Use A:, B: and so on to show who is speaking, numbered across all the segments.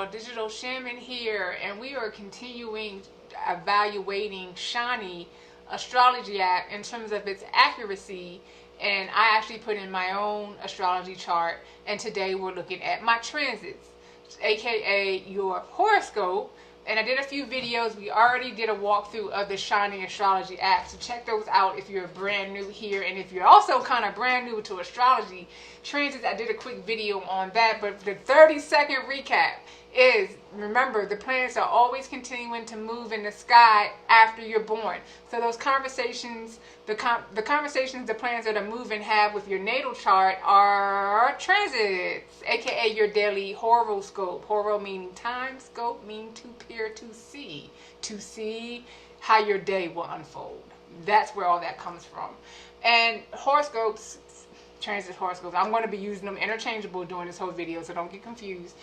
A: y'all. Digital Shaman here, and we are continuing evaluating Chani Astrology App in terms of its accuracy. And I actually put in my own astrology chart, and today we're looking at my transits, aka your horoscope. And I did a few videos. We already did a walkthrough of the Chani Astrology App, so check those out if you're brand new here. And if you're also kind of brand new to astrology transits, I did a quick video on that. But the 30-second recap is, remember, the planets are always continuing to move in the sky after you're born. So those conversations, the conversations the planets that are moving have with your natal chart are transits, aka your daily horoscope. Horo meaning time, scope meaning to peer, to see how your day will unfold. That's where all that comes from. And horoscopes, transit horoscopes, I'm going to be using them interchangeable during this whole video, so don't get confused.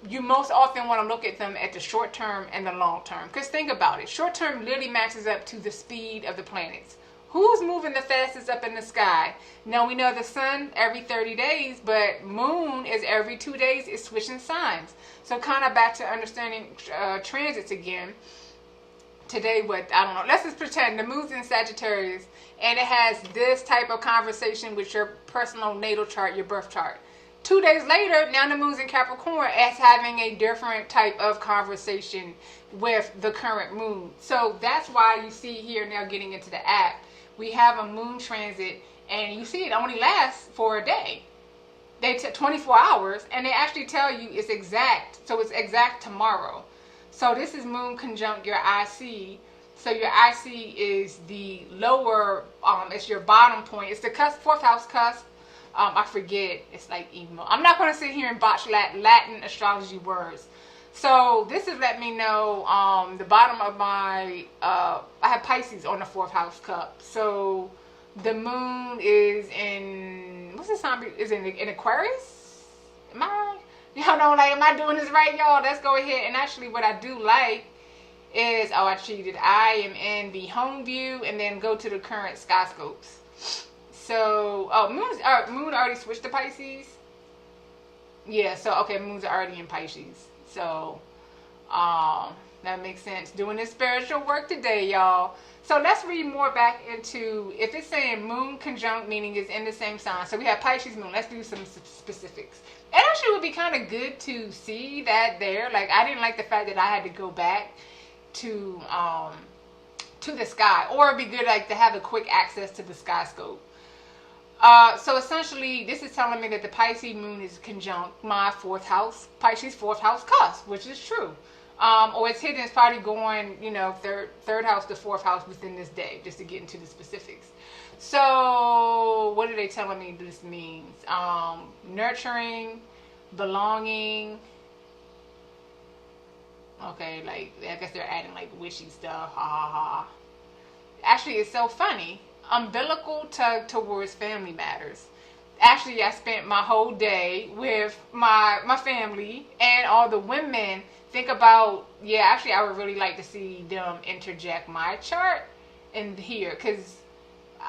A: You most often want to look at them at the short term and the long term. Because think about it. Short term literally matches up to the speed of the planets. Who's moving the fastest up in the sky? Now we know the sun every 30 days, but moon is every 2 days. It's switching signs. So kind of back to understanding transits again. Today, I don't know. Let's just pretend the moon's in Sagittarius and it has this type of conversation with your personal natal chart, your birth chart. 2 days later, now the moon's in Capricorn, as having a different type of conversation with the current moon. So that's why you see here now, getting into the app, we have a moon transit, and you see it only lasts for a day. They took 24 hours, and they actually tell you it's exact. So it's exact tomorrow. So this is moon conjunct your IC. So your IC is the lower, it's your bottom point. It's the cusp, fourth house cusp. I forget, it's like emo. I'm not going to sit here and botch Latin astrology words. So this is letting me know the bottom of my, I have Pisces on the fourth house cup. So the moon is in, what's the sign? Is in Aquarius? Y'all know, like, am I doing this right, y'all? Let's go ahead. And actually what I do like is, I cheated. I am in the home view and then go to the current sky scopes. So, moon already switched to Pisces. Yeah, so, okay, moon's already in Pisces. So, that makes sense. Doing this spiritual work today, y'all. So, let's read more back into, if it's saying moon conjunct, meaning it's in the same sign. So, we have Pisces moon. Let's do some specifics. It actually would be kind of good to see that there. Like, I didn't like the fact that I had to go back to the sky. Or it'd be good, like, to have a quick access to the sky scope. So essentially, this is telling me that the Pisces moon is conjunct my fourth house, Pisces fourth house cusp, which is true. Or it's hidden, it's probably going, third house to fourth house within this day, just to get into the specifics. So what are they telling me this means? Nurturing, belonging. Okay, like, I guess they're adding like wishy stuff, ha ha ha. Actually, it's so funny. Umbilical tug towards family matters. Actually, I spent my whole day with my family and all the women. Think about, actually, I would really like to see them interject my chart in here. Because,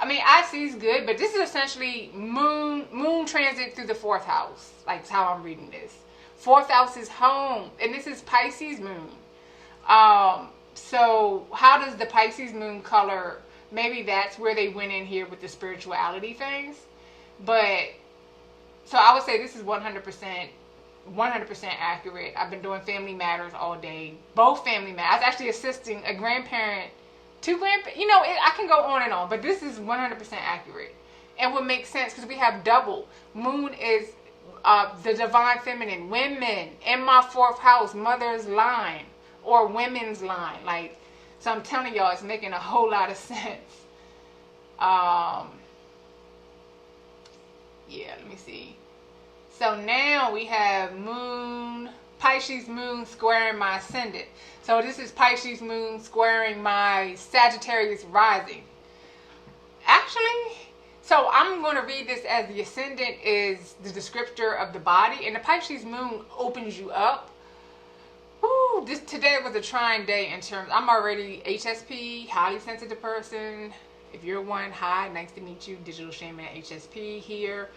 A: IC is good, but this is essentially moon transit through the fourth house. Like, how I'm reading this. Fourth house is home, and this is Pisces moon. So, how does the Pisces moon color? Maybe that's where they went in here with the spirituality things. But, so I would say this is 100% accurate. I've been doing family matters all day. Both family matters. I was actually assisting a grandparent, two grandparents. I can go on and on. But this is 100% accurate. And what makes sense, because we have double. Moon is the divine feminine. Women in my fourth house, mother's line. Or women's line. Like, so I'm telling y'all, it's making a whole lot of sense. Let me see. So now we have moon, Pisces moon squaring my ascendant. So this is Pisces moon squaring my Sagittarius rising. Actually, so I'm going to read this as the ascendant is the descriptor of the body, and the Pisces moon opens you up. Woo, today was a trying day in terms, I'm already HSP, highly sensitive person. If you're one, hi, nice to meet you. Digital Shaman at HSP here.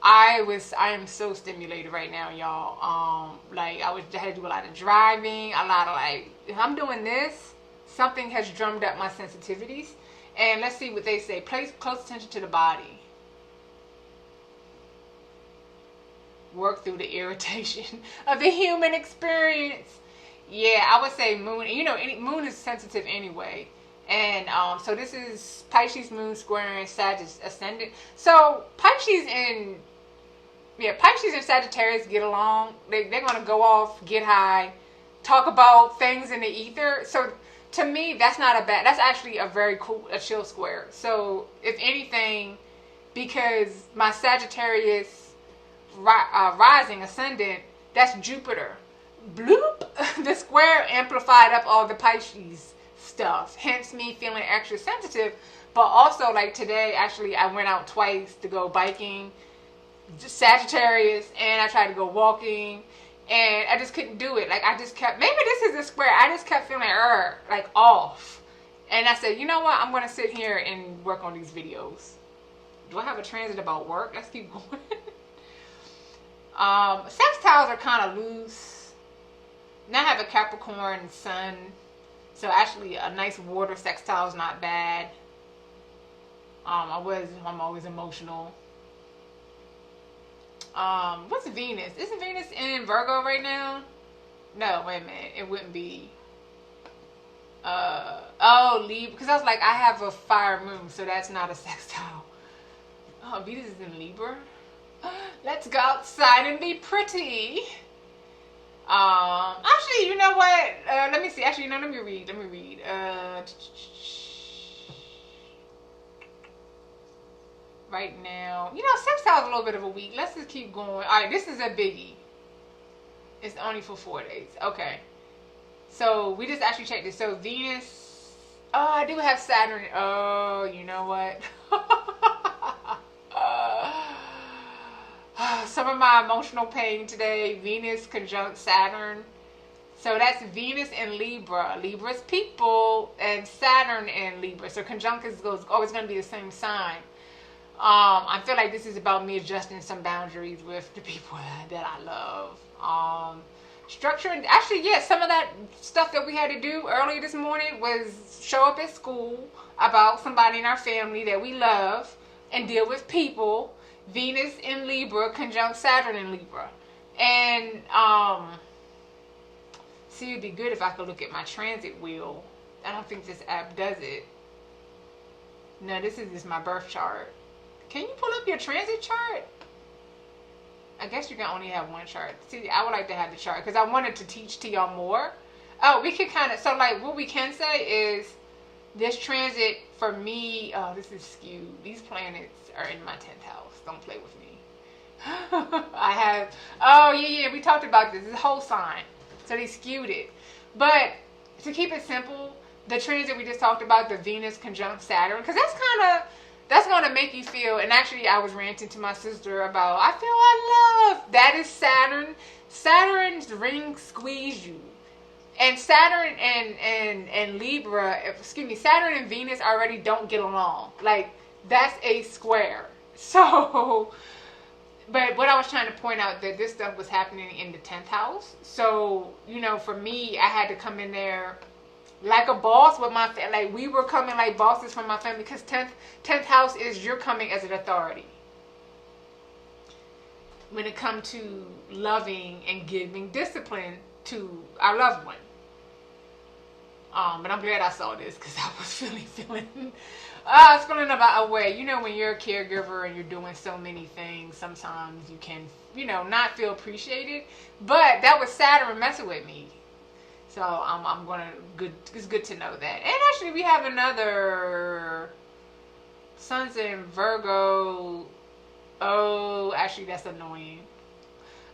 A: I am so stimulated right now, y'all. Like I had to do a lot of driving, a lot of like, if I'm doing this, something has drummed up my sensitivities. And let's see what they say. Pay close attention to the body. Work through the irritation of the human experience. Yeah, I would say moon. You know, moon is sensitive anyway. And so this is Pisces moon squaring Sagittarius ascendant. So Pisces and Sagittarius get along. They're gonna go off, get high, talk about things in the ether. So to me, that's not a bad. That's actually a very cool, a chill square. So if anything, because my Sagittarius rising ascendant, that's Jupiter. Bloop. The square amplified up all the Pisces stuff, hence me feeling extra sensitive. But also, like today, actually I went out twice to go biking, just Sagittarius, and I tried to go walking, and I just couldn't do it. Like I just kept, maybe this is the square, I just kept feeling like off. And I said, you know what, I'm gonna sit here and work on these videos. Do I have a transit about work? Let's keep going. Sextiles are kind of loose. Now I have a Capricorn sun, so actually a nice water sextile is not bad. I'm always emotional. What's Venus? Isn't Venus in Virgo right now? No, wait a minute. It wouldn't be. Libra. Because I was like, I have a fire moon, so that's not a sextile. Oh, Venus is in Libra. Let's go outside and be pretty. Actually, you know what? Let me see. Actually, no, let me read. Right now, you know, sextile is a little bit of a week. Let's just keep going. All right, this is a biggie. It's only for 4 days. Okay. So we just actually checked this. So Venus. Oh, I do have Saturn. Oh, you know what? Some of my emotional pain today. Venus conjunct Saturn. So that's Venus in Libra. Libra's people, and Saturn in Libra. So conjunct is always going to be the same sign. I feel like this is about me adjusting some boundaries with the people that I love. Structuring, actually, yes, some of that stuff that we had to do earlier this morning was show up at school about somebody in our family that we love and deal with people. Venus in Libra conjunct Saturn in Libra. And see, it'd be good if I could look at my transit wheel. I don't think this app does it. No, this is just my birth chart. Can you pull up your transit chart? I guess you can only have one chart. See, I would like to have the chart because I wanted to teach to y'all more. Oh, we could kind of, so like what we can say is this transit for me, oh, this is skewed. These planets are in my 10th house. Don't play with me. I have, oh yeah, we talked about this. This whole sign. So they skewed it. But to keep it simple, the transit we just talked about, the Venus conjunct Saturn, because that's going to make you feel, and actually I was ranting to my sister about, I feel unloved. That is Saturn. Saturn's ring squeeze you. And Saturn and Libra, Saturn and Venus already don't get along. Like, that's a square. So, but what I was trying to point out, that this stuff was happening in the 10th house. So, you know, for me, I had to come in there like a boss with my family. Like, we were coming like bosses from my family, because 10th house is you're coming as an authority when it comes to loving and giving discipline to our loved one. But I'm glad I saw this, because I was I was feeling about a way. You know, when you're a caregiver and you're doing so many things, sometimes you can, you know, not feel appreciated. But that was Saturn messing with me. So it's good to know that. And actually we have another Sun's in Virgo. Oh, actually that's annoying.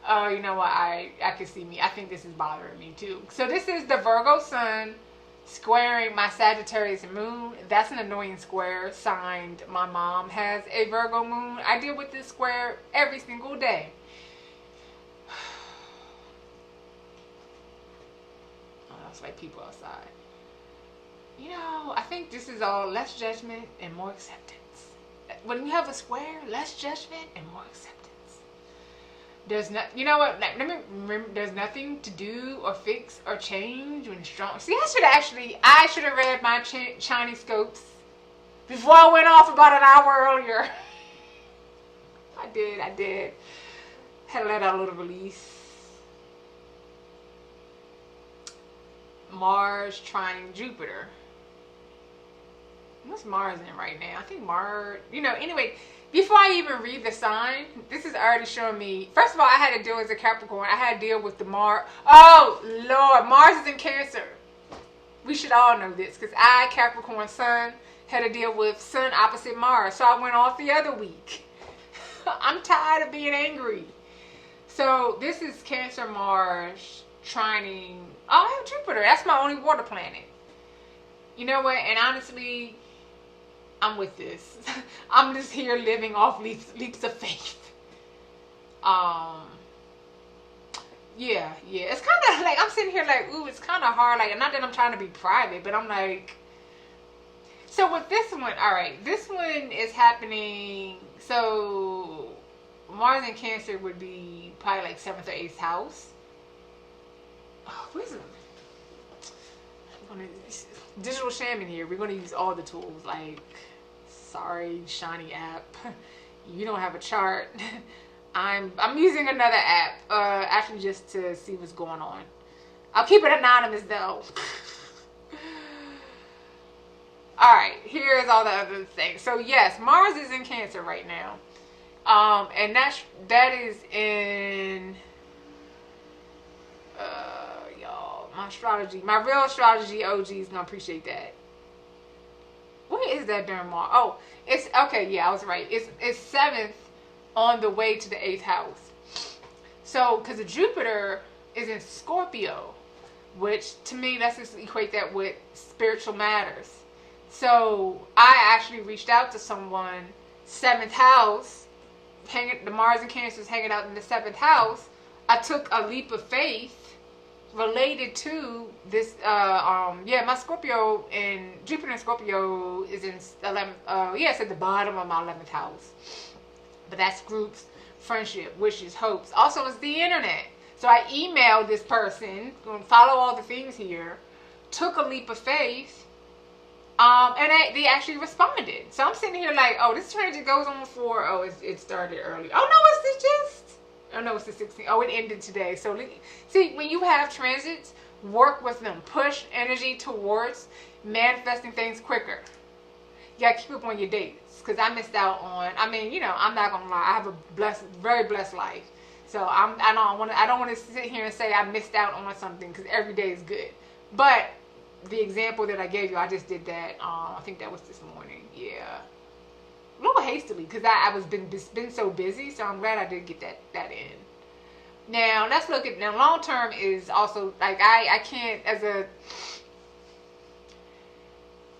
A: Oh, you know what? I can see me. I think this is bothering me too. So this is the Virgo Sun squaring my Sagittarius moon. That's an annoying square. Signed, my mom has a Virgo moon. I deal with this square every single day. Oh, that's like people outside. You know, I think this is all less judgment and more acceptance. When you have a square, less judgment and more acceptance. There's not, you know what? Let me remember. There's nothing to do or fix or change when strong. See, I should have read my Chani scopes before I went off about an hour earlier. I did. Had to let out a little release. Mars trining Jupiter. What's Mars in right now? I think Mars, anyway, before I even read the sign, this is already showing me, first of all, I had to deal as a Capricorn. I had to deal with the Mars. Oh, Lord, Mars is in Cancer. We should all know this because I, Capricorn Sun, had to deal with Sun opposite Mars. So I went off the other week. I'm tired of being angry. So this is Cancer Mars trining. Oh, I have Jupiter. That's my only water planet. You know what? And honestly, I'm with this. I'm just here living off leaps of faith. Yeah. It's kind of like, I'm sitting here like, ooh, it's kind of hard. Like, not that I'm trying to be private, but I'm like, so with this one, all right, this one is happening. So Mars in Cancer would be probably like 7th or 8th house. Oh, where's it? Digital shaman here. We're going to use all the tools. Like, sorry, Chani app. You don't have a chart. I'm using another app, actually just to see what's going on. I'll keep it anonymous though. Alright, here's all the other things. So yes, Mars is in Cancer right now. And that is in y'all, my real astrology OG is gonna appreciate that. What is that during Mars? Oh, it's okay, yeah, I was right. It's 7th on the way to the 8th house. So, because the Jupiter is in Scorpio, which to me, let's just equate that with spiritual matters. So, I actually reached out to someone, 7th house, the Mars and Cancer is hanging out in the 7th house. I took a leap of faith related to this, my Scorpio and Jupiter and Scorpio is in 11th, it's at the bottom of my 11th house. But that's groups, friendship, wishes, hopes. Also, it's the internet. So I emailed this person, going to follow all the things here, took a leap of faith, and they actually responded. So I'm sitting here like, oh, this transit goes on for, it started early. It's the 16th. Oh, it ended today. So see, when you have transits, work with them. Push energy towards manifesting things quicker. You gotta keep up on your dates. Because I missed out on, I'm not gonna lie, I have a very blessed life. So I don't want to sit here and say I missed out on something, because every day is good. But the example that I gave you, I just did that. I think that was this morning. Yeah, a little hastily because I was been so busy. So I'm glad I did get that in. Now let's look at long term is also like I can't as a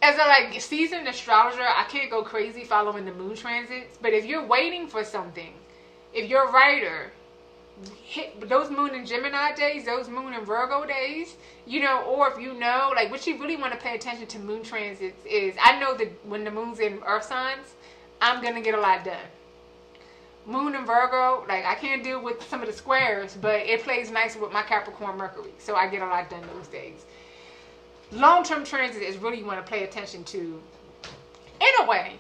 A: like seasoned astrologer, I can't go crazy following the moon transits. But if you're waiting for something, if you're a writer, hit those moon and Gemini days, those moon and Virgo days, or if like what you really want to pay attention to moon transits is, I know that when the moon's in earth signs, I'm going to get a lot done. Moon and Virgo, like I can't deal with some of the squares, but it plays nice with my Capricorn Mercury. So I get a lot done those days. Long-term transit is really you want to pay attention to in a way.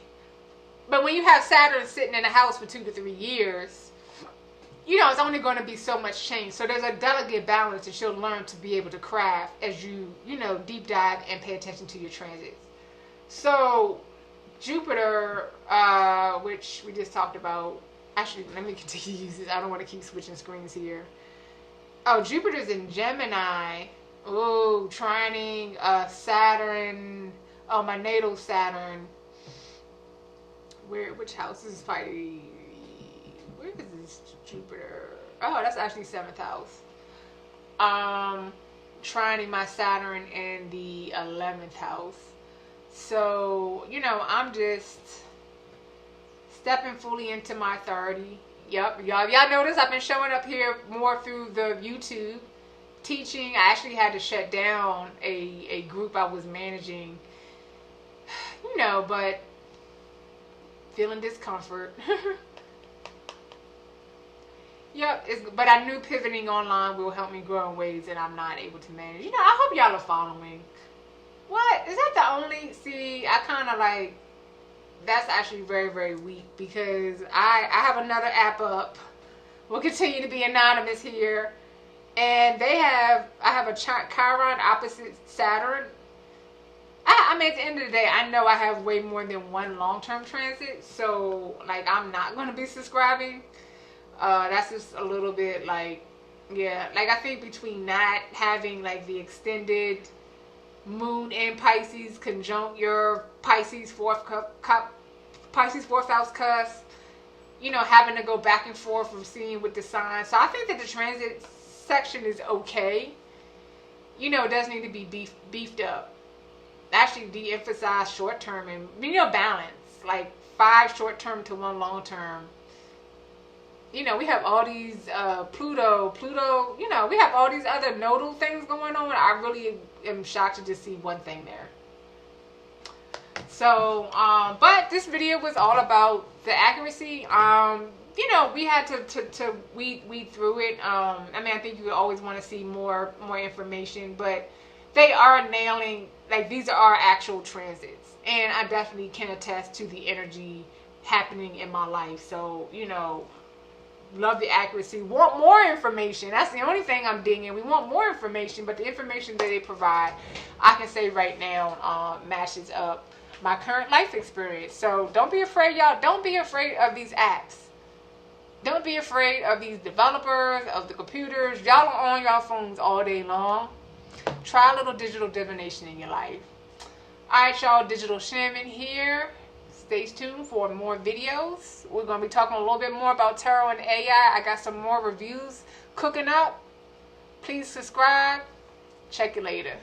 A: But when you have Saturn sitting in a house for 2 to 3 years, it's only going to be so much change. So there's a delicate balance that you'll learn to be able to craft as you, deep dive and pay attention to your transits. So Jupiter, which we just talked about, actually, let me continue to use this. I don't want to keep switching screens here. Oh, Jupiter's in Gemini. Oh, trining Saturn. Oh, my natal Saturn. Which house is probably? Where is this Jupiter? Oh, that's actually 7th house. Trining my Saturn in the 11th house. So I'm just stepping fully into my 30. Yep, y'all notice I've been showing up here more through the YouTube. Teaching, I actually had to shut down a group I was managing, but feeling discomfort. Yep, but I knew pivoting online will help me grow in ways that I'm not able to manage. I hope y'all are following. What? Is that the only? See, I kind of like, that's actually very, very weak because I have another app up. We'll continue to be anonymous here. And I have a Chiron opposite Saturn. I mean, at the end of the day, I know I have way more than one long-term transit. So, like, I'm not going to be subscribing. That's just a little bit like, yeah. Like, I think between not having, like, the extended moon in Pisces conjunct your Pisces fourth house cusp, having to go back and forth from seeing with the signs. So I think that the transit section is okay. It does need to be beefed up. Actually de-emphasize short term and balance. Like 5 short term to 1 long term. We have all these Pluto, we have all these other nodal things going on. I really am shocked to just see one thing there. So, but this video was all about the accuracy. We had to weed through it. I mean, I think you would always want to see more information, but they are nailing, like, these are actual transits. And I definitely can attest to the energy happening in my life. So, love the accuracy. Want more information. That's the only thing I'm digging. We want more information, but the information that they provide, I can say right now, matches up my current life experience. So don't be afraid, y'all. Don't be afraid of these apps. Don't be afraid of these developers, of the computers. Y'all are on y'all phones all day long. Try a little digital divination in your life. Alright, y'all. Digital Shaman here. Stay tuned for more videos. We're going to be talking a little bit more about tarot and AI. I got some more reviews cooking up. Please subscribe. Check you later.